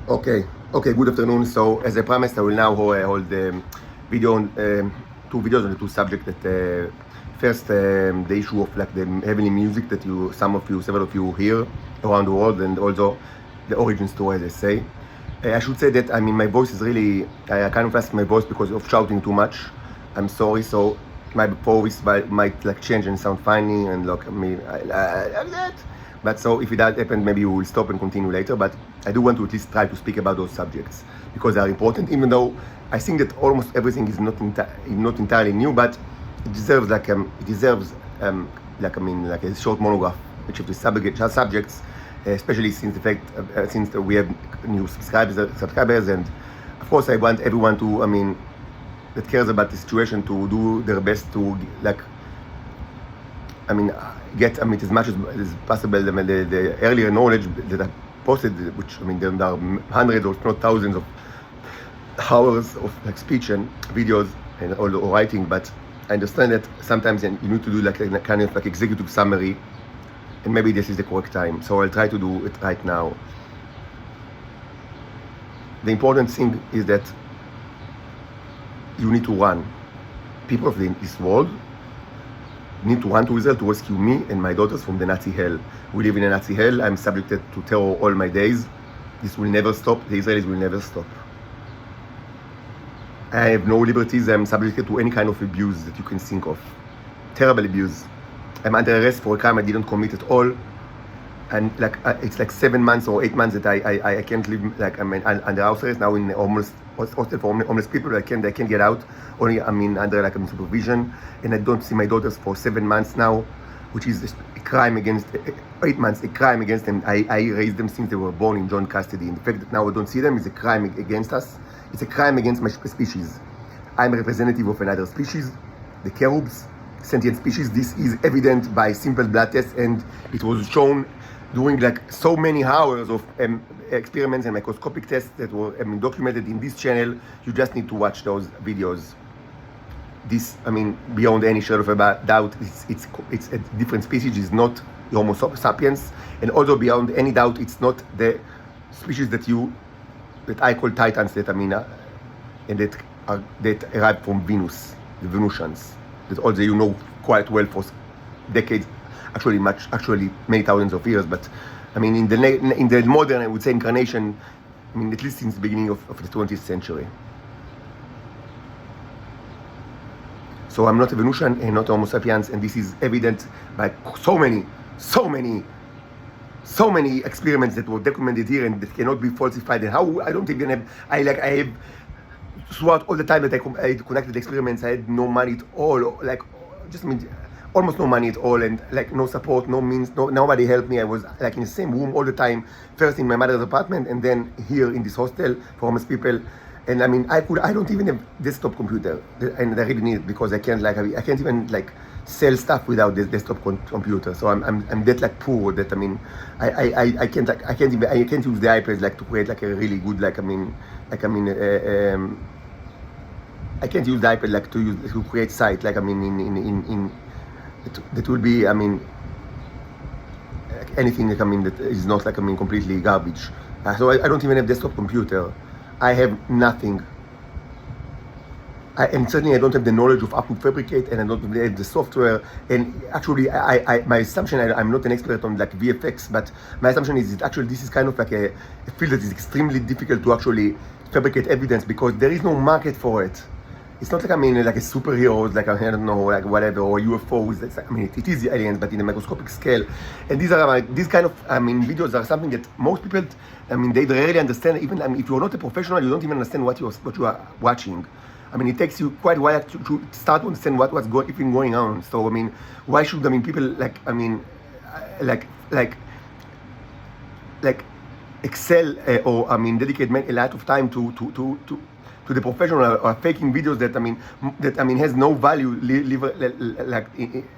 Okay, good afternoon. So, as I promised, I will now hold video on two videos on the two subjects. That first, the issue of like the heavenly music that several of you hear around the world, and also the origin story, as I say. I should say that my voice is really I kind of lost my voice because of shouting too much. I'm sorry. So my voice might like change and sound funny and look like that. But so if that happens, maybe we will stop and continue later. But I do want to at least try to speak about those subjects because they are important, even though I think that almost everything is not entirely new, but it deserves like a short monograph which of the subjects, especially since we have new subscribers, and of course I want everyone to that cares about the situation to do their best to get as much as possible the earlier knowledge that I posted, which there are hundreds, if not thousands, of hours of speech and videos and all the writing. But I understand that sometimes you need to do a kind of executive summary, and maybe this is the correct time. So I'll try to do it right now. The important thing is that you need to run. People of this world need to run to Israel to rescue me and my daughters from the Nazi hell. We live in a Nazi hell. I'm subjected to terror all my days. This will never stop. The Israelis will never stop. I have no liberties. I'm subjected to any kind of abuse that you can think of. Terrible abuse. I'm under arrest for a crime I didn't commit at all. And it's 7 months or 8 months that I can't live, I'm under house arrest now in almost hostel for homeless people. I can't get out. Only under supervision, and I don't see my daughters for 7 months now, which is a crime against 8 months, a crime against them. I raised them since they were born in joint custody. And the fact that now I don't see them is a crime against us. It's a crime against my species. I'm a representative of another species, the cherubs, sentient species. This is evident by simple blood tests, and it was shown during so many hours of experiments and microscopic tests that were documented in this channel. You just need to watch those videos. This, beyond any shadow of a doubt, it's a different species. It's not Homo sapiens, and also beyond any doubt, it's not the species that I call Titans, that and that arrived from Venus, the Venusians, that also you know quite well for decades. Actually many thousands of years, but in the modern, I would say, incarnation, at least since the beginning of the 20th century. So I'm not a Venusian and not a Homo sapiens, and this is evident by so many experiments that were documented here and that cannot be falsified. And how I don't even have I have throughout all the time that I conducted experiments, I had no money at all, almost no money at all, and no support, no means, nobody helped me. I was in the same room all the time, first in my mother's apartment and then here in this hostel for homeless people. And I don't even have desktop computer, and I really need it because I can't even sell stuff without this desktop computer. So I'm that poor that I can't use the iPad to create a really good I can't use the iPad to create site that will be anything that is not completely garbage. So I don't even have desktop computer. I have nothing. And certainly I don't have the knowledge of how to fabricate, and I don't have the software. And actually, my assumption, I'm not an expert on VFX, but my assumption is that actually this is kind of a field that is extremely difficult to actually fabricate evidence because there is no market for it. It's not a superheroes, I don't know, whatever, or UFOs. It is the aliens, but in a microscopic scale. And these kind of videos are something that most people, they rarely understand. Even if you're not a professional, you don't even understand what you are watching. It takes you quite a while to start to understand what's going on. So why should people excel or dedicate a lot of time to the professional or faking videos that has no value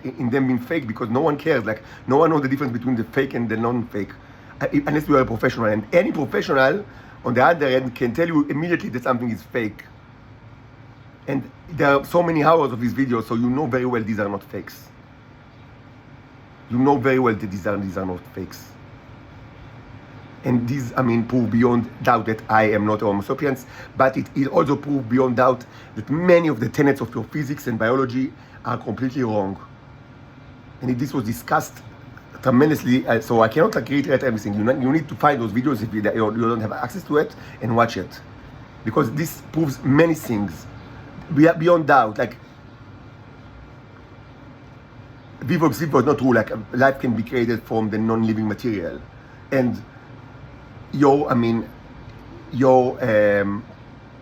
in them being fake, because no one cares. No one knows the difference between the fake and the non-fake, unless you are a professional. And any professional, on the other hand, can tell you immediately that something is fake. And there are so many hours of these videos, so you know very well these are not fakes. You know very well that these are not fakes. and this, I mean, prove beyond doubt that I am not a Homo sapiens, but it also prove beyond doubt that many of the tenets of your physics and biology are completely wrong. And this was discussed tremendously, so I cannot like reiterate everything. You need to find those videos if you don't have access to it and watch it, because this proves many things beyond doubt. Like vivo ex vivo is not true. Like life can be created from the non-living material, and your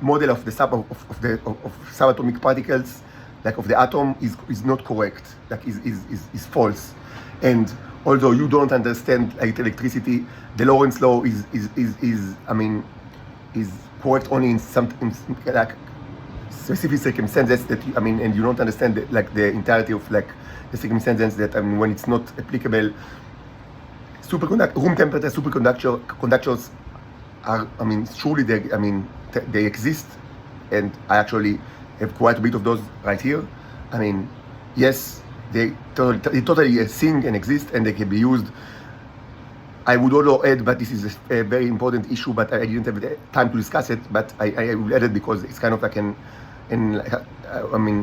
model of the subatomic particles, like of the atom, is not correct. Like is false. And although you don't understand like electricity, the Lorentz law is correct only in some like specific circumstances that and you don't understand the entirety of like the circumstances that when it's not applicable. Room temperature superconductors are surely they exist, and I actually have quite a bit of those right here. Yes, they totally sing and exist, and they can be used. I would also add, but this is a very important issue, but I didn't have the time to discuss it, but I will add it because it's kind of like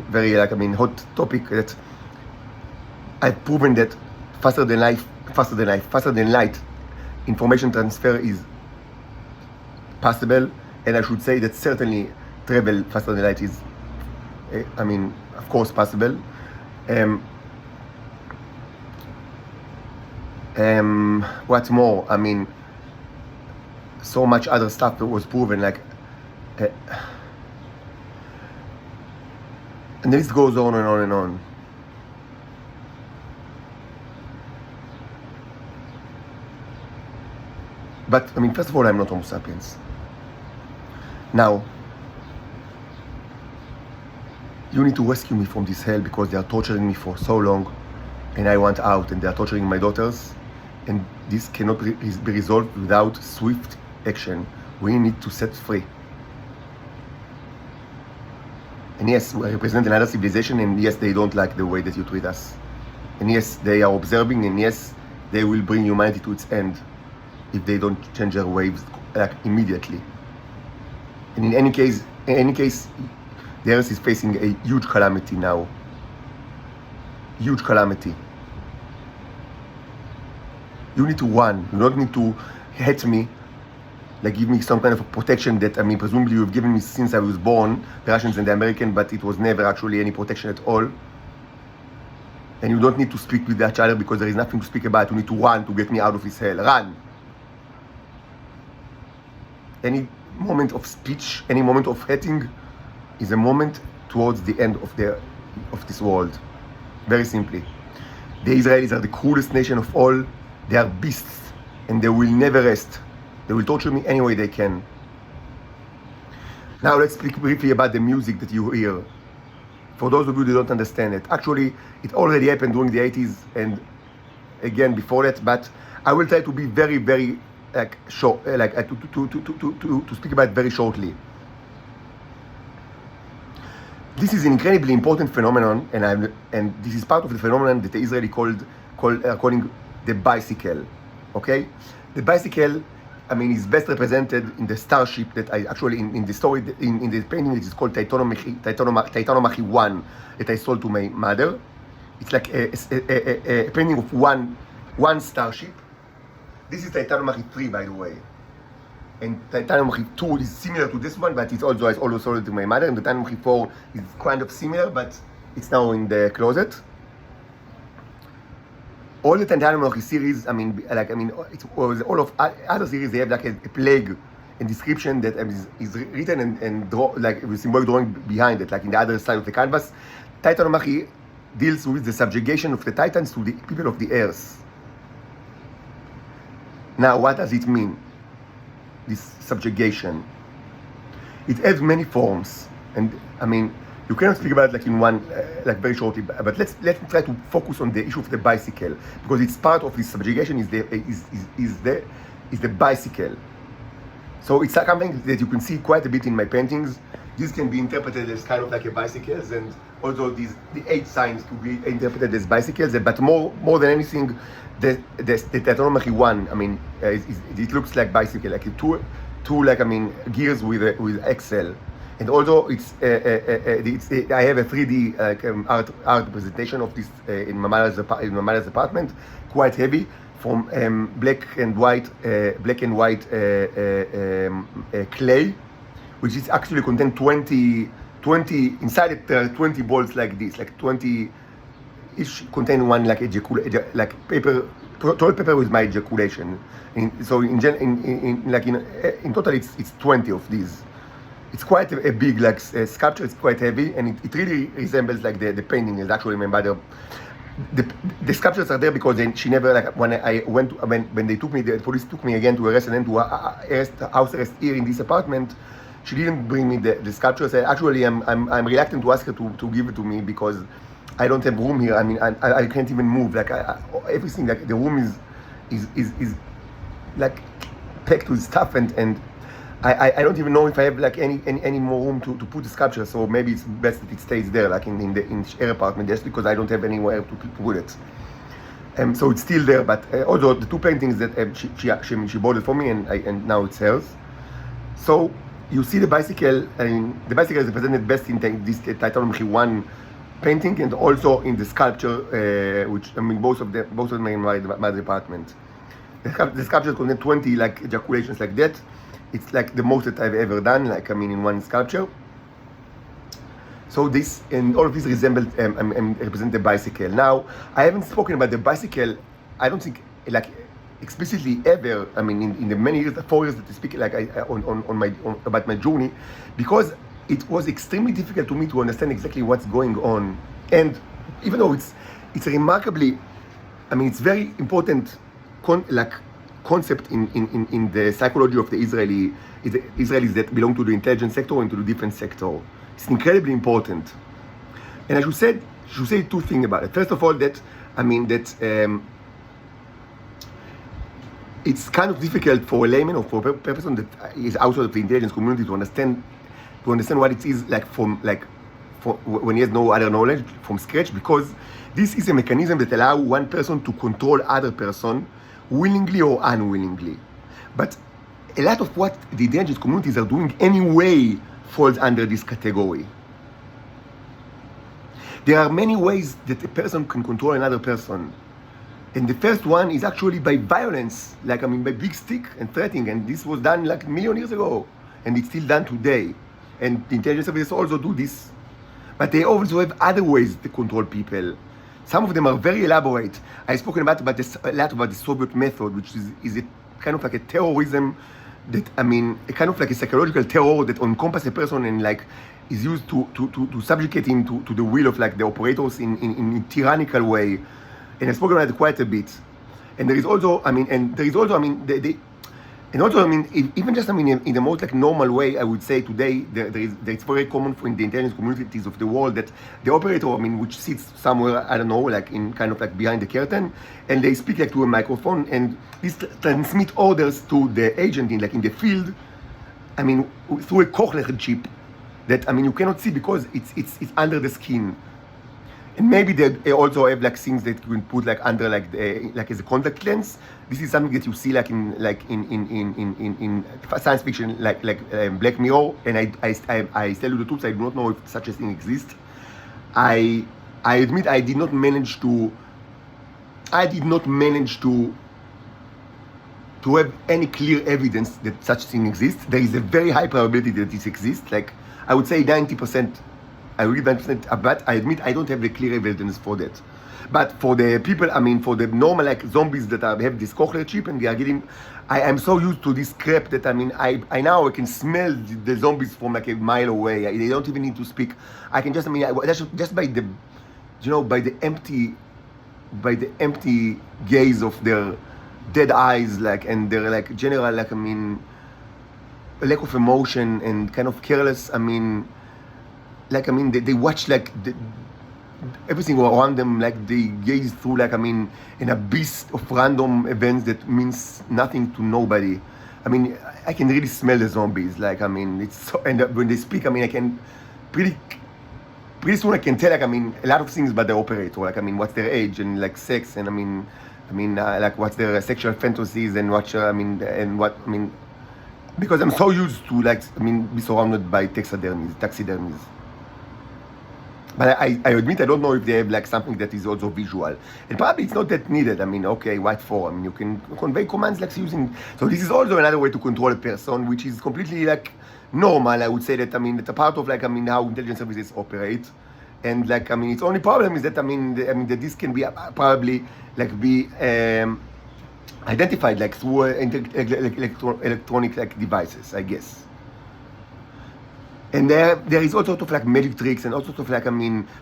very hot topic that I've proven that faster than light, information transfer is possible, and I should say that certainly travel faster than light is, of course, possible. What's more, so much other stuff that was proven, like, and the list goes on and on and on. But first of all, I'm not Homo sapiens. Now, you need to rescue me from this hell, because they are torturing me for so long, and I want out, and they are torturing my daughters, and this cannot be resolved without swift action. We need to set free. And yes, we represent another civilization, and yes, they don't like the way that you treat us. And yes, they are observing, and yes, they will bring humanity to its end if they don't change their ways like immediately. And in any case, the Earth is facing a huge calamity now. Huge calamity. You need to run. You don't need to hate me, like give me some kind of a protection that presumably you've given me since I was born, the Russians and the American, but it was never actually any protection at all. And you don't need to speak with each other because there is nothing to speak about. You need to run to get me out of this hell. Run. Any moment of speech, any moment of hating is a moment towards the end of this world. Very simply. The Israelis are the cruelest nation of all. They are beasts, and they will never rest. They will torture me any way they can. Now let's speak briefly about the music that you hear. For those of you who don't understand it, actually it already happened during the 80s and again before that, but I will try to be very, very short, to speak about it very shortly. This is an incredibly important phenomenon, and this is part of the phenomenon that the Israeli calling the bicycle. Okay, the bicycle, is best represented in the starship that I actually in the story in the painting that is called Titanomachi 1 that I sold to my mother. It's like a painting of one starship. This is Titanomachi 3, by the way. And Titanomachi 2 is similar to this one, but I also sold it to my mother. And the Titanomachi 4 is kind of similar, but it's now in the closet. All the Titanomachi series, all of other series, they have like a plague and description that is written and draw, like with symbolic drawing behind it, like in the other side of the canvas. Titanomachi deals with the subjugation of the Titans to the people of the earth. Now, what does it mean, this subjugation? It has many forms, and you cannot speak about it like in one, like very shortly. But let's try to focus on the issue of the bicycle, because it's part of this subjugation. Is the bicycle. So it's something that you can see quite a bit in my paintings. This can be interpreted as kind of like a bicycle, and also the 8 signs to be interpreted as bicycles, but more than anything, the Titanomachy 1, I mean, it looks like bicycle, like two like, I mean, gears with axle. And also, I have a 3D art presentation of this in my mother's apartment, quite heavy, from black and white clay, which is actually contain 20 inside it. There are 20 balls like this, like 20 each contain one like like paper, toilet paper with my ejaculation. So in total, it's 20 of these. It's quite a big like sculpture. It's quite heavy, and it really resembles like the painting. Is actually my mother. The sculptures are there because she never, like, when I went when they took me, the police took me again to arrest and then to house arrest here in this apartment. She didn't bring me the sculptures. Actually, I'm reluctant to ask her to give it to me because I don't have room here. I mean, I can't even move. Like everything, like the room is like packed with stuff, and I don't even know if I have like any more room to put the sculpture. So maybe it's best that it stays there, like in the share apartment, just because I don't have anywhere to put it. So it's still there. But although the 2 paintings that she bought it for me, and now it's hers. So you see the bicycle, and the bicycle is represented best in this Titanomachy 1 painting, and also in the sculpture, which, I mean, both of them in my department. The sculptures contain 20 like ejaculations like that. It's like the most that I've ever done, like, I mean, in one sculpture. So this and all of these resemble represent the bicycle. Now, I haven't spoken about the bicycle, I don't think, like, explicitly ever. I mean, in the many years, 4 years that I speak, like, about my journey, because it was extremely difficult to me to understand exactly what's going on. And even though it's a remarkably, I mean, it's very important concept in the psychology of the Israelis that belong to the intelligence sector and to the defense sector. It's incredibly important. And I should say 2 things about it. First of all, that, I mean, that it's kind of difficult for a layman or for a person that is outside of the intelligence community to understand what it is like when he has no other knowledge from scratch, because this is a mechanism that allows one person to control other person willingly or unwillingly. But a lot of what the intelligence communities are doing anyway falls under this category. There are many ways that a person can control another person. And the first one is actually by violence, like, I mean, by big stick and threatening. And this was done like a million years ago. And it's still done today. And the intelligence services also do this. But they also have other ways to control people. Some of them are very elaborate. I've spoken a lot about the Soviet method, which is a kind of like a terrorism that, I mean, a kind of like a psychological terror that encompasses a person and like is used to subjugate him to the will of like the operators in a tyrannical way. And I've spoken about it quite a bit. And there is also, I mean, even just, I mean, in the most like normal way, I would say today, it's very common in the intelligence communities of the world that the operator, I mean, which sits somewhere, I don't know, like in kind of like behind the curtain, and they speak like to a microphone, and this transmit orders to the agent in the field, I mean, through a Kochler chip that, I mean, you cannot see because it's under the skin. And maybe they also have like things that you can put like under like as a contact lens. This is something that you see like in science fiction, like Black Mirror. And I tell you the truth, I do not know if such a thing exists. I admit I did not manage to have any clear evidence that such thing exists. There is a very high probability that this exists. Like I would say 90%. I really don't, but I admit I don't have the clear evidence for that. But for the people, I mean, for the normal like zombies that have this Kochler chip and they are getting, I am so used to this crap that, I mean, I now can smell the zombies from like a mile away. They don't even need to speak. I can just, I mean, just by the, by the empty gaze of their dead eyes, like, and their like general, like, I mean, lack of emotion and kind of careless, I mean, like, I mean, they watch like everything around them, like they gaze through, like, I mean, an abyss of random events that means nothing to nobody. I mean, I can really smell the zombies, like, I mean, it's so, and when they speak, I mean, I can pretty pretty soon I can tell, like, I mean, a lot of things about the operator, like, I mean, what's their age and like sex, and like what's their sexual fantasies and what, because I'm so used to, like, be surrounded by taxidermies. But I admit I don't know if they have like something that is also visual, and probably it's not that needed. I mean, okay, what for? I mean, you can convey commands like using. So this is also another way to control a person, which is completely like normal. I would say that, it's a part of like, how intelligence services operate, and like, its only problem is that that this can be probably like be identified like through electronic like devices, I guess. And there is all sorts of like magic tricks and all sorts of like,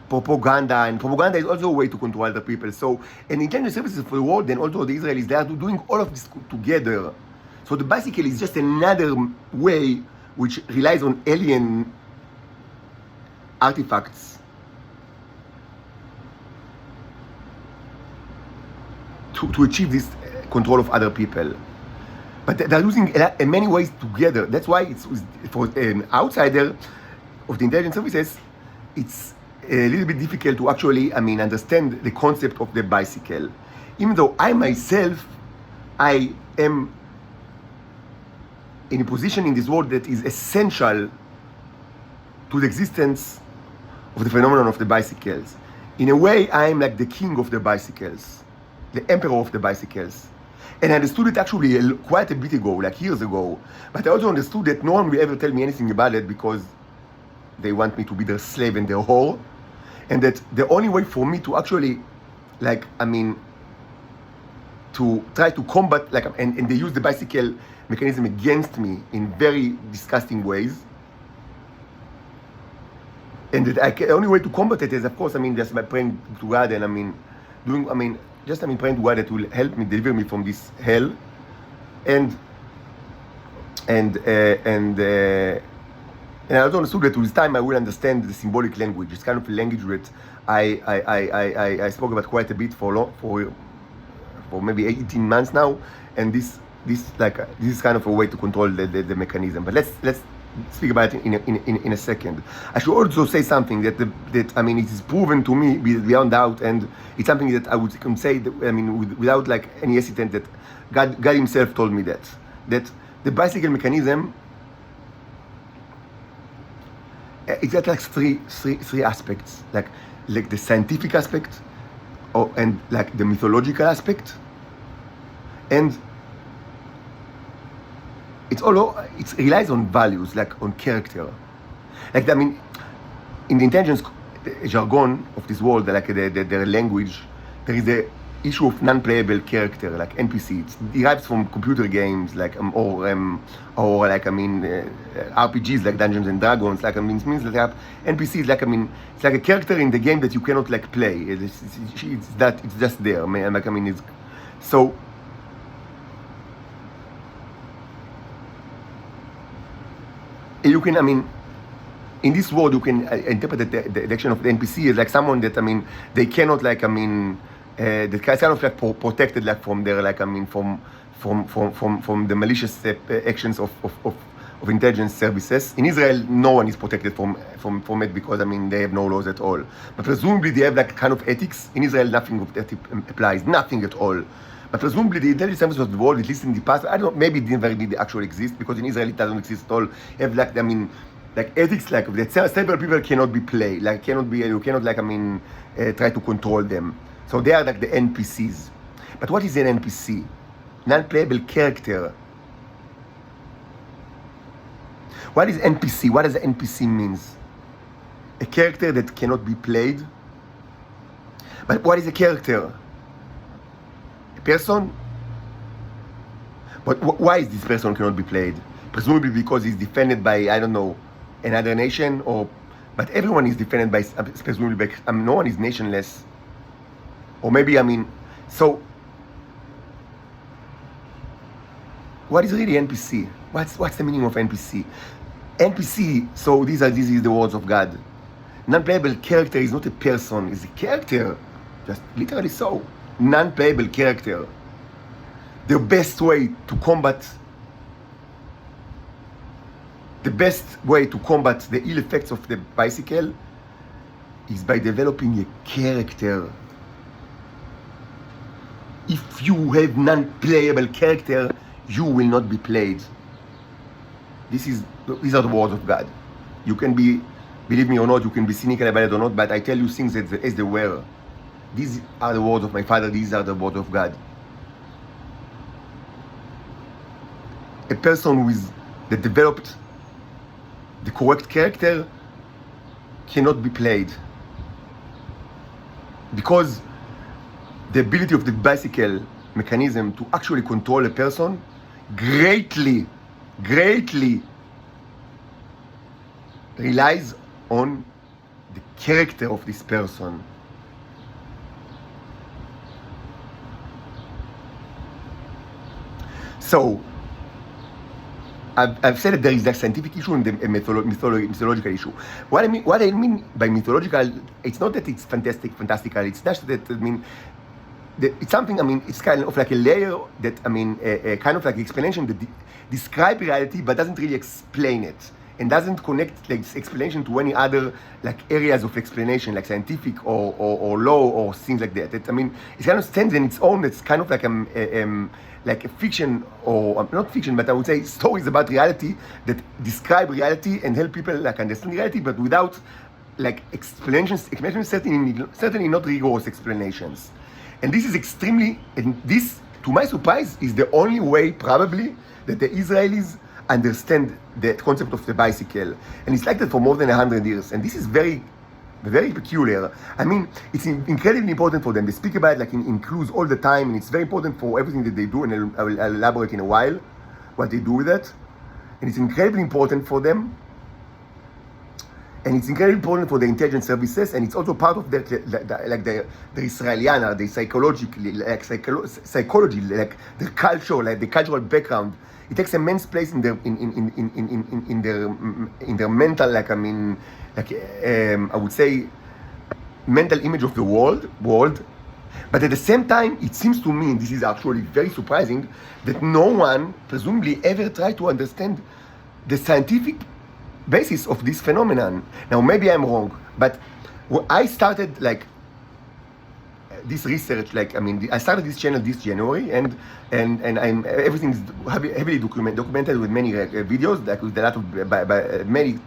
propaganda. And propaganda is also a way to control other people. So, and intelligence services for the world and also the Israelis, they are doing all of this together. So the bicycle is just another way which relies on alien artifacts to achieve this control of other people. But they're using in many ways together. That's why it's for an outsider of the intelligence services, it's a little bit difficult to actually, understand the concept of the bicycle. Even though I myself, I am in a position in this world that is essential to the existence of the phenomenon of the bicycles. In a way, I am like the king of the bicycles, the emperor of the bicycles. And I understood it actually quite a bit ago, like years ago. But I also understood that no one will ever tell me anything about it because they want me to be their slave and their whore. And that the only way for me to actually, like, to try to combat, like, and they use the bicycle mechanism against me in very disgusting ways. And that the only way to combat it is, of course, just by praying to God and praying to God that will help me, deliver me from this hell, and I also understood that with time I will understand the symbolic language. It's kind of a language that I spoke about quite a bit for maybe 18 months now, and this is kind of a way to control the mechanism. But let's speak about it in a second. I should also say something that it is proven to me beyond doubt, and it's something that I would say that, without like any hesitant, that God Himself told me that the bicycle mechanism, it's got like three aspects, like the scientific aspect, and like the mythological aspect, and it relies on values, like on character. Like, in the intelligence jargon of this world, like their language, there is the issue of non-playable character, like NPC. It derives from computer games, like RPGs, like Dungeons and Dragons. Like, it means that they have NPCs. Like, it's like a character in the game that you cannot like play. It's just there. So. You can, in this world, you can interpret the action of the NPC as like someone that, they cannot, like, that kind of like protected, like, from their, like, from the malicious actions of intelligence services. In Israel, no one is protected from it because, they have no laws at all. But presumably, they have like kind of ethics. In Israel, nothing of that applies, nothing at all. But presumably the intelligence services of the world, at least in the past, I don't know, maybe it didn't really actually exist, because in Israel it doesn't exist at all. You have like, like ethics, like that several people cannot be played, like you cannot like, try to control them. So they are like the NPCs. But what is an NPC? Non-playable character. What is NPC? What does NPC means? A character that cannot be played. But what is a character? Person, but why is this person cannot be played? Presumably because he's defended by, I don't know, another nation, but everyone is defended by, presumably by, no one is nationless, or maybe, so what is really NPC? What's the meaning of NPC? NPC, so this is the words of God. Non-playable character is not a person, it's a character, just literally so. Non-playable character. The best way to combat the ill effects of the bicycle is by developing a character. If you have non-playable character, you will not be played. These are the words of God. You can be, believe me or not, you can be cynical about it or not, but I tell you things as they were. These are the words of my Father, these are the words of God. A person that developed the correct character cannot be played. Because the ability of the bicycle mechanism to actually control a person greatly relies on the character of this person. So, I've said that there is a scientific issue and a mythological issue. What I mean by mythological, it's not that it's fantastical. It's just that, it's something, it's kind of like a layer that, a kind of like explanation that describe reality but doesn't really explain it. And doesn't connect like explanation to any other like areas of explanation, like scientific or law or things like that. It kind of stands in its own. It's kind of like a fiction, or not fiction, but I would say stories about reality that describe reality and help people like understand reality, but without like explanations certainly not rigorous explanations. And this is this, to my surprise, is the only way probably that the Israelis understand the concept of the bicycle. And it's like that for more than 100 years. And this is very, very peculiar. It's incredibly important for them. They speak about it like in clues all the time, and it's very important for everything that they do, and I'll elaborate in a while what they do with it. And it's incredibly important for them. And it's incredibly important for the intelligence services, and it's also part of the Israeliana, the psychology, like the culture, like the cultural background. It takes immense place in their mental, I would say, mental image of the world. But at the same time, it seems to me, and this is actually very surprising, that no one presumably ever tried to understand the scientific basis of this phenomenon. Now, maybe I'm wrong, but I started this research, I started this channel this January, and everything is heavily documented with many videos, like with a lot of many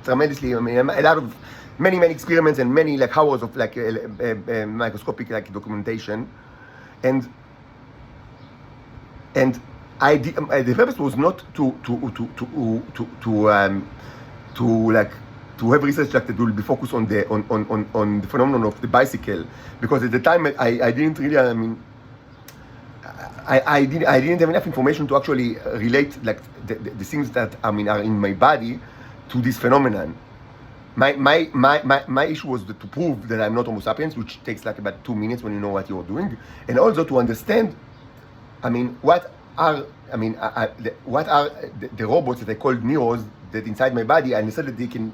experiments and many hours of microscopic documentation, and the purpose was not to have research that will be focused on the phenomenon of the bicycle, because at the time I didn't really I didn't have enough information to actually relate the things that are in my body to this phenomenon. My issue was to prove that I'm not Homo sapiens, which takes about 2 minutes when you know what you're doing, and also to understand what are the robots that I called Neros that inside my body. I understood that they can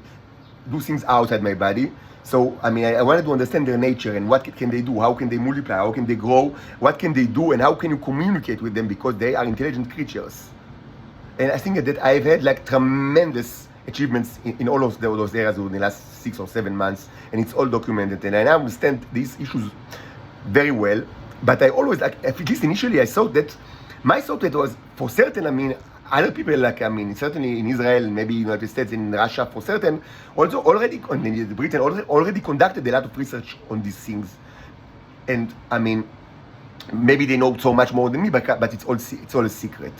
do things outside my body. So I wanted to understand their nature and what can they do, how can they multiply, how can they grow, what can they do, and how can you communicate with them, because they are intelligent creatures. And I think that I've had tremendous achievements in all of those areas in the last 6 or 7 months, and it's all documented, and I now understand these issues very well. But I always, at least initially, I thought that it was for certain, other people, certainly in Israel, maybe United States, in Russia, for certain, also already, Britain already conducted a lot of research on these things. And maybe they know so much more than me, but it's all a secret.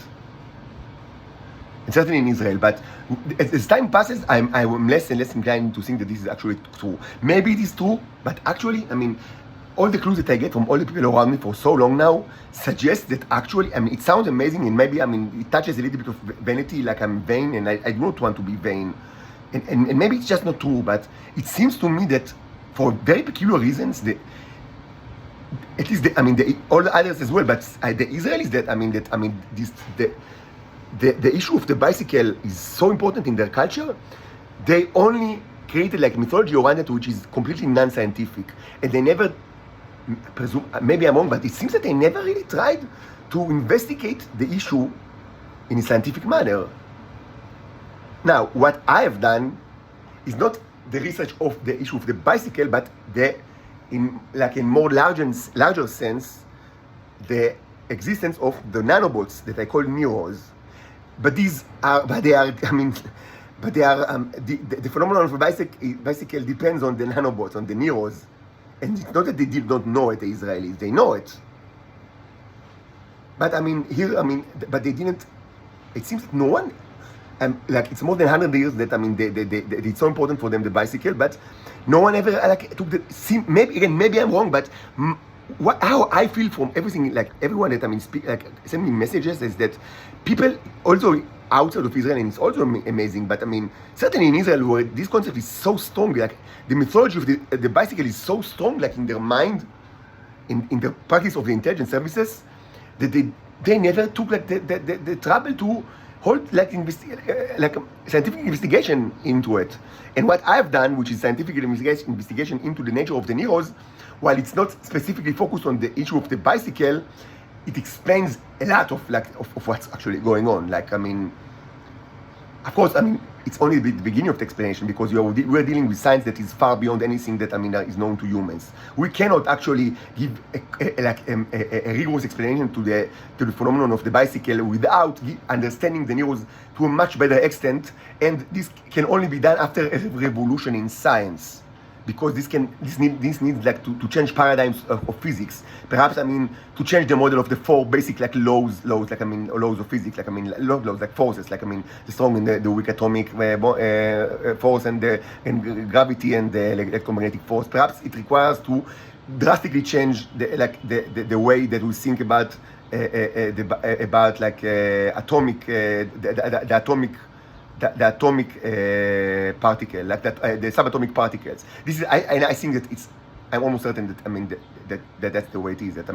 And certainly in Israel. But as time passes, I'm less and less inclined to think that this is actually true. Maybe it is true, but actually, all the clues that I get from all the people around me for so long now suggest that actually, it sounds amazing, and maybe, it touches a little bit of vanity, like I'm vain, and I do not want to be vain. And maybe it's just not true, but it seems to me that for very peculiar reasons, at least, all the others as well, but the Israelis the issue of the bicycle is so important in their culture. They only created mythology around it, which is completely non-scientific, and they never, maybe I'm wrong, but it seems that they never really tried to investigate the issue in a scientific manner. Now, what I have done is not the research of the issue of the bicycle, but in more larger sense, the existence of the nanobots that I call neros. But the phenomenon of a bicycle depends on the nanobots, on the neros, and it's not that they did not know it, the Israelis, they know it. But but they didn't. It seems that no one. It's more than 100 years that it's so important for them, the bicycle, but no one ever took the. Maybe I'm wrong, but how I feel from everything, everyone that send me messages is that people also outside of Israel, and it's also amazing, but certainly in Israel, where this concept is so strong, the mythology of the bicycle is so strong, in their mind, in the practice of the intelligence services, that they never took the trouble to hold scientific investigation into it. And what I've done, which is scientific investigation into the nature of the neros, while it's not specifically focused on the issue of the bicycle, it explains a lot of what's actually going on. Of course, it's only the beginning of the explanation, because we're dealing with science that is far beyond anything that that is known to humans. We cannot actually give a rigorous explanation to the phenomenon of the bicycle without understanding the neros to a much better extent, and this can only be done after a revolution in science, because this needs to change paradigms of physics. Perhaps to change the model of the four basic laws of physics, laws like forces, the strong and the weak atomic force and gravity and the electromagnetic force. Perhaps it requires to drastically change the way that we think about the atomic particle, the subatomic particles. This is, I think that I'm almost certain that that's the way it is. That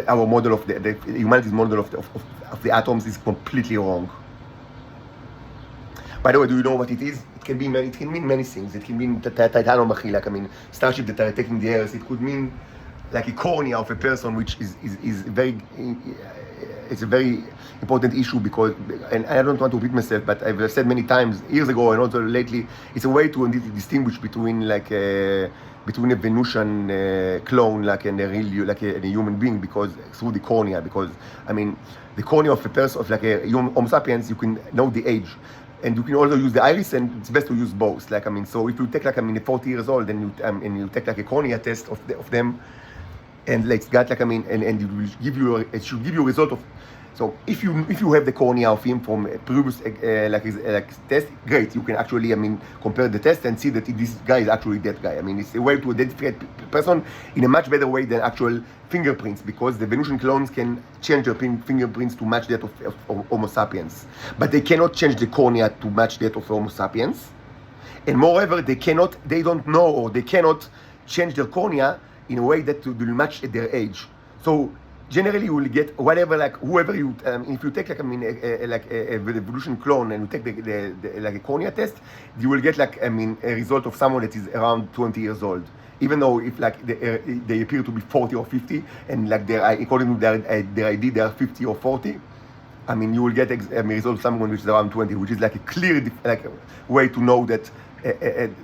our model of the humanity's model of the atoms is completely wrong. By the way, do you know what it is? It can mean many things. It can mean titanium machine, starship that are taking the Earth. It could mean a cornea of a person, which is very. It's a very important issue, because, and I don't want to repeat myself, but I've said many times, years ago and also lately, it's a way to distinguish between a Venusian clone and a real a human being, because through the cornea, because the cornea of a person, of a Homo sapiens, you can know the age, and you can also use the iris, and it's best to use both. So if you take 40 years old and you take a cornea test of them, and it should give you a result of. So if you have the cornea of him from a previous test, great. You can actually compare the test and see that this guy is actually that guy. It's a way to identify a person in a much better way than actual fingerprints, because the Venusian clones can change their fingerprints to match that of Homo sapiens, but they cannot change the cornea to match that of Homo sapiens. And moreover, they don't know, or they cannot change their cornea in a way that will match their age. So generally, you will get whatever, whoever you. If you take a evolution clone and you take a cornea test, you will get a result of someone that is around 20 years old. Even though if they appear to be 40 or 50, and according to their ID they are 50 or 40, you will get a result of someone which is around 20, which is a clear way to know that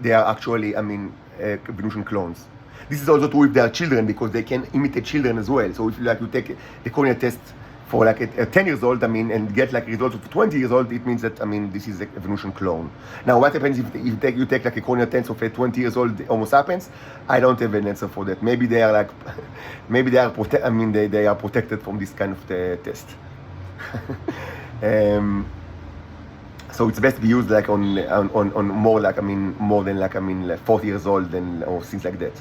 they are actually Venusian clones. This is also true if they are children, because they can imitate children as well. So if you take the cornea test for a 10 years old, and get results of 20 years old, it means that this is a Venusian clone. Now, what happens if you take a cornea test of a 20 years old Homo sapiens? I don't have an answer for that. Maybe they are they are protected from this kind of test. So it's best to be used on more more than 40 years old or things like that.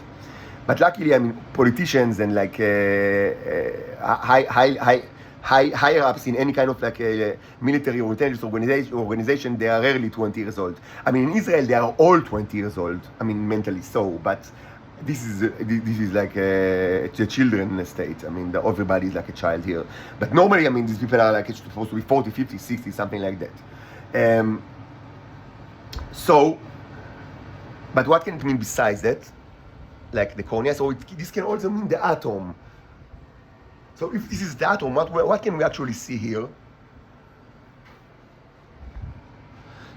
But luckily, politicians and higher ups in any kind of military or intelligence organization, they are rarely 20 years old. In Israel, they are all 20 years old. Mentally so, but this is a children state. Everybody is like a child here. But normally, these people are supposed to be 40, 50, 60, something like that. But what can it mean besides that? The cornea, so this can also mean the atom. So if this is the atom, what can we actually see here?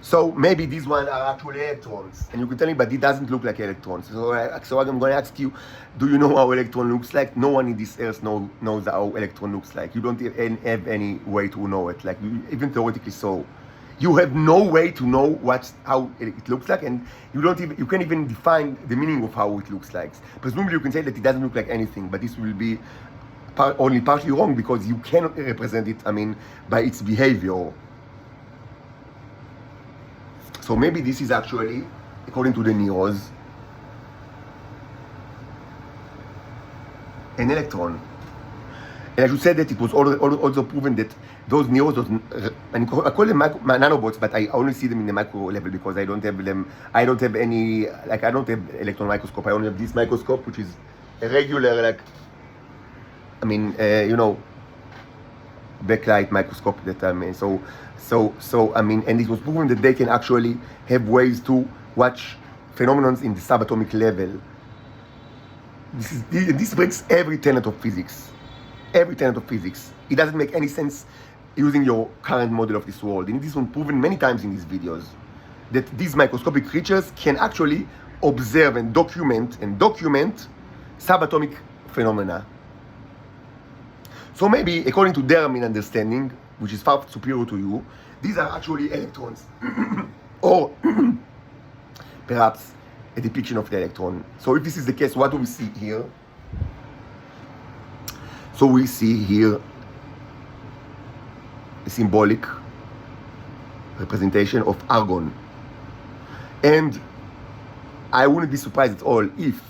So maybe these ones are actually electrons, and you can tell me, but it doesn't look like electrons. So I'm going to ask you, do you know how electron looks like? No one in this earth knows how electron looks like. You don't have any way to know it, like even theoretically so. You have no way to know how it looks like, and you can't even define the meaning of how it looks like. Presumably, you can say that it doesn't look like anything, but this will be only partly wrong because you cannot represent it. By its behavior. So maybe this is actually, according to the Neros, an electron. And I should say that it was also proven that those Neros, I call them nanobots, but I only see them in the micro level because I don't have them. I don't have any, I don't have electron microscope. I only have this microscope, which is a regular, backlight microscope that and it was proven that they can actually have ways to watch phenomena in the subatomic level. This breaks every tenet of physics. Every tenet of physics. It doesn't make any sense using your current model of this world. And this was proven many times in these videos that these microscopic creatures can actually observe and document subatomic phenomena. So maybe, according to their understanding, which is far superior to you, these are actually electrons. Or perhaps a depiction of the electron. So if this is the case, what do we see here? So we see here a symbolic representation of argon. And I wouldn't be surprised at all if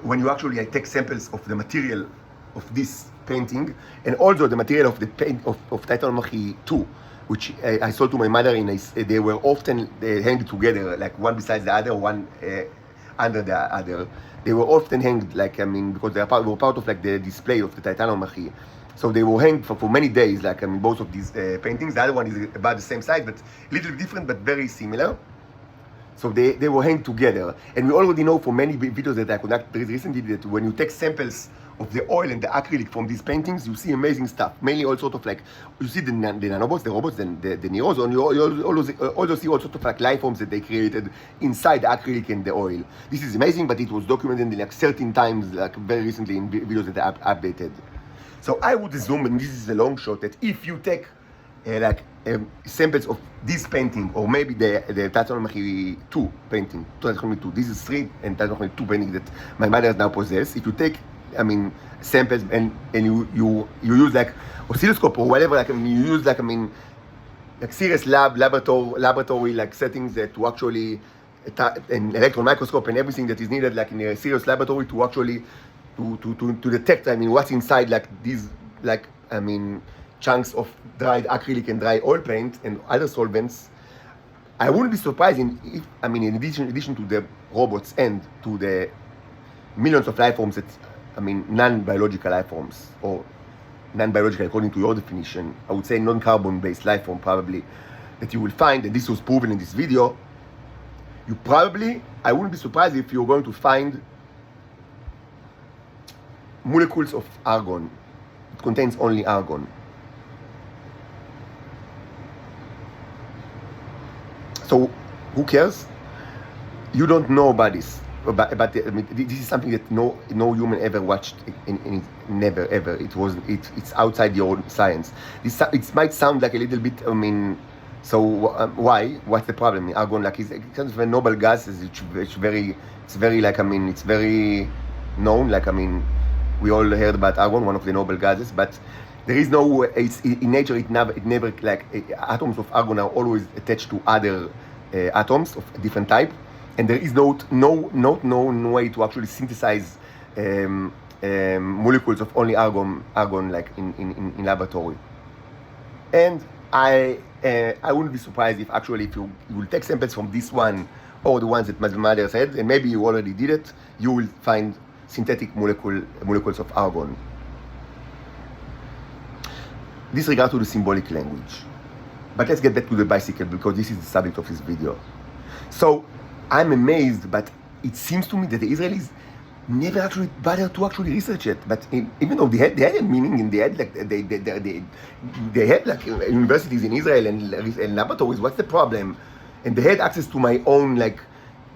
when you actually take samples of the material of this painting, and also the material of the paint of Titan Machi 2, which I sold to my mother, they were often hanged together, like one besides the other, one under the other. They were often hanged, because they were part of the display of the Titan Machi. So they were hanged for many days, both of these paintings. The other one is about the same size, but a little different, but very similar. So they were hanged together. And we already know from many videos that I conducted recently that when you take samples of the oil and the acrylic from these paintings, you see amazing stuff. Mainly all sort of you see the nanobots, the robots, and the Neros, and you also see all sort of life forms that they created inside the acrylic and the oil. This is amazing, but it was documented in 13 times, very recently in videos that I updated. So I would assume, and this is a long shot, that if you take samples of this painting, or maybe the Titan Machi 2 painting, Titan Machi 2, this is 3 and Titan Machi 2 painting that my mother now possesses. If you take samples and you use oscilloscope or whatever, you use serious laboratory settings to actually an electron microscope and everything that is needed in a serious laboratory to actually to detect what's inside these chunks of dried acrylic and dry oil paint and other solvents. I wouldn't be surprised if in addition to the robots and to the millions of life forms that non-biological life forms, or non-biological according to your definition, I would say non-carbon based life form probably, that you will find, and this was proven in this video, I wouldn't be surprised if you're going to find molecules of argon. It contains only argon. So who cares? You don't know about this. But this is something that no human ever watched. Never ever. It's outside your science. It might sound like a little bit. So why? What's the problem? Argon, it's kind of a noble gas. It's very known. We all heard about argon, one of the noble gases. But there is no. It's in nature. It never atoms of argon are always attached to other atoms of a different type. And there is no way to actually synthesize molecules of only argon in laboratory. And I wouldn't be surprised if you will take samples from this one or the ones that my mother said, and maybe you already did it, you will find synthetic molecules of argon. Disregard to the symbolic language. But let's get back to the bicycle, because this is the subject of this video. So I'm amazed, but it seems to me that the Israelis never actually bothered to actually research it. But even though they had a meaning, and they had like they had like universities in Israel and laboratories. What's the problem? And they had access to my own like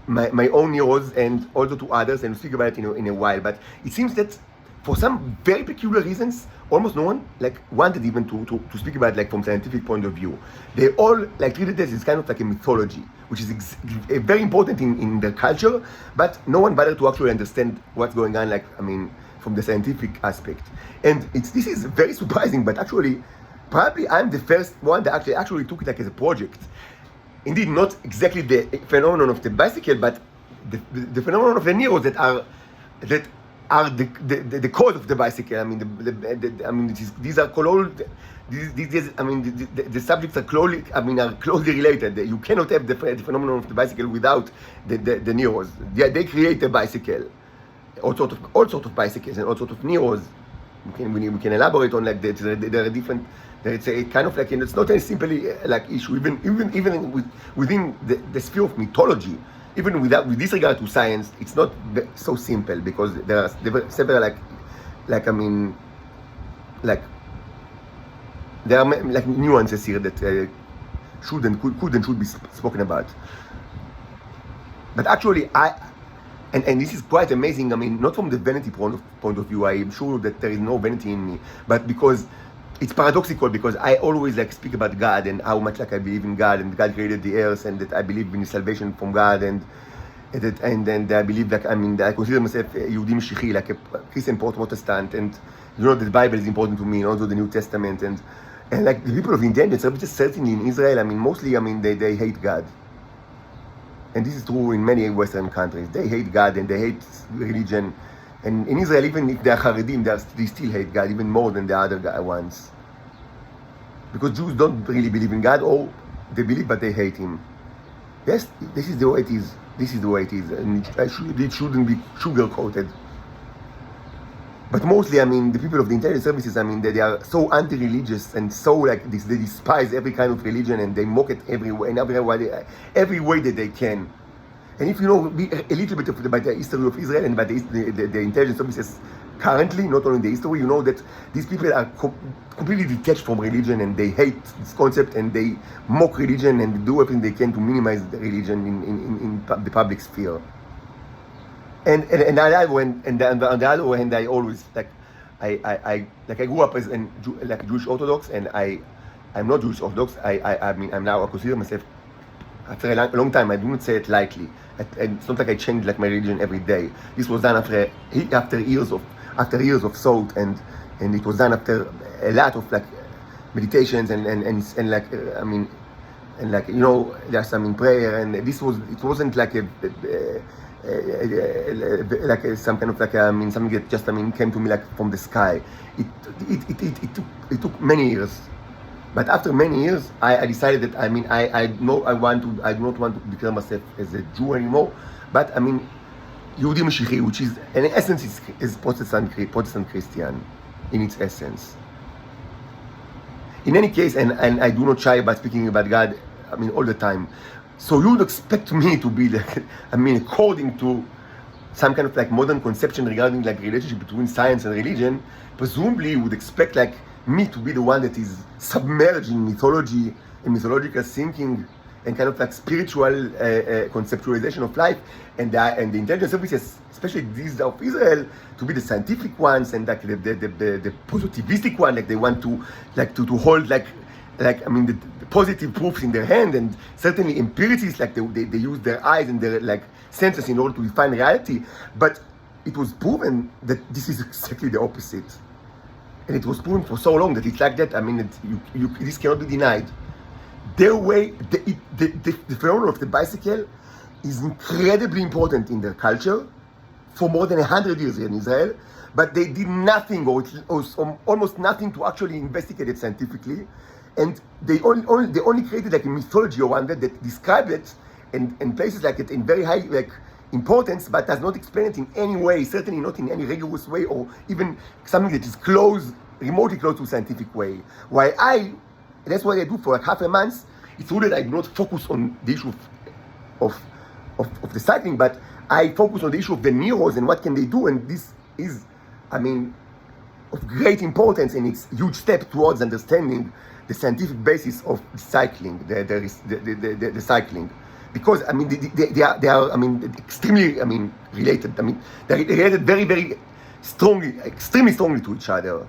my own neurons and also to others, and we'll speak about it in a while. But it seems that for some very peculiar reasons, almost no one like wanted even to speak about it, like from scientific point of view. They all like treated this as kind of like a mythology, which is very important in their culture, but no one bothered to actually understand what's going on, like, I mean, from the scientific aspect. And this is very surprising, but actually, probably I'm the first one that actually took it like as a project. Indeed, not exactly the phenomenon of the bicycle, but the phenomenon of the neurons that are the cause of the bicycle. I mean, these are these I mean, the subjects are closely related. You cannot have the phenomenon of the bicycle without the neurons. They create the bicycle, all sort of bicycles and all sort of neurons. We can elaborate on like that. There are different. It's a kind of like, and it's not a simply like issue. Even within the sphere of mythology, even with disregard to science, it's not so simple, because there are several like I mean, like there are like nuances here that could and should be spoken about. But actually, and this is quite amazing. I mean, not from the vanity point of view. I am sure that there is no vanity in me, but because it's paradoxical, because I always like speak about God and how much like I believe in God, and God created the earth, and that I believe in salvation from God, and then I believe that I consider myself a Yehudi Mashiach, like a Christian Protestant, and you know, the Bible is important to me, and also the New Testament, and like the people of intelligence, certainly in Israel, I mean, mostly, I mean, they hate God. And this is true in many Western countries. They hate God and they hate religion. And in Israel, even if they are Haredim, they still hate God even more than the other ones. Because Jews don't really believe in God, or they believe but they hate Him. Yes, this is the way it is. This is the way it is. And it shouldn't be sugar-coated. But mostly, I mean, the people of the intelligence services, I mean, they are so anti-religious and so like this, they despise every kind of religion, and they mock it every way that they can. And if you know a little bit about the history of Israel and about the intelligence services currently, not only the history, you know that these people are completely detached from religion, and they hate this concept, and they mock religion, and do everything they can to minimize the religion in the public sphere. And on the other hand, I always I grew up as like Jewish Orthodox, and I'm not Jewish Orthodox. I mean, I'm now, I consider myself, after a long time. I do not say it lightly. And it's not like I changed like my religion every day. This was done after years of thought, and it was done after a lot of like meditations and like I mean, and like, you know, just prayer. And it wasn't like like some kind of like something that just came to me like from the sky. It took many years, but after many years, I decided that I do not want to declare myself as a Jew anymore, but Yehudi Mashiach, which is in essence is Protestant Christian in its essence. In any case, and I do not shy about speaking about God, all the time. So you would expect me to be like, according to some kind of like modern conception regarding like relationship between science and religion, presumably you would expect like me to be the one that is submerged in mythology and mythological thinking and kind of like spiritual conceptualization of life, and the intelligence services, especially these of Israel, to be the scientific ones and like the positivistic one, like they want to hold the positive proofs in their hand, and certainly empiricists, like they use their eyes and their like senses in order to define reality. But it was proven that this is exactly the opposite, and it was proven for so long that it's like that. This cannot be denied. Their way, the phenomenon of the bicycle is incredibly important in their culture for more than 100 years in Israel, but they did nothing or almost nothing to actually investigate it scientifically. And they only created like a mythology around it that described it and places like it in very high like importance, but does not explain it in any way, certainly not in any rigorous way, or even something that is remotely close to a scientific way. That's what I do for like half a month. It's true that I do not focus on the issue of of the cycling, but I focus on the issue of the neros and what can they do, and this is, I mean, of great importance, and it's a huge step towards understanding the scientific basis of cycling, the cycling, because I mean they are I mean extremely, I mean, related. I mean they're related very, very strongly, extremely strongly to each other.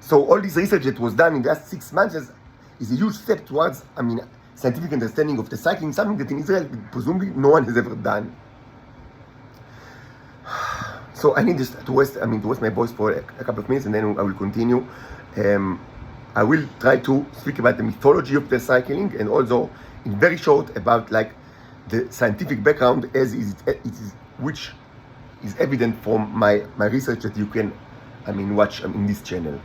So all this research that was done in the last 6 months is a huge step towards, I mean, scientific understanding of the cycling, something that in Israel presumably no one has ever done. So I need just to rest my voice for a couple of minutes, and then I will continue. I will try to speak about the mythology of the cycling, and also in very short about like the scientific background which is evident from my research that you can, I mean, watch in this channel.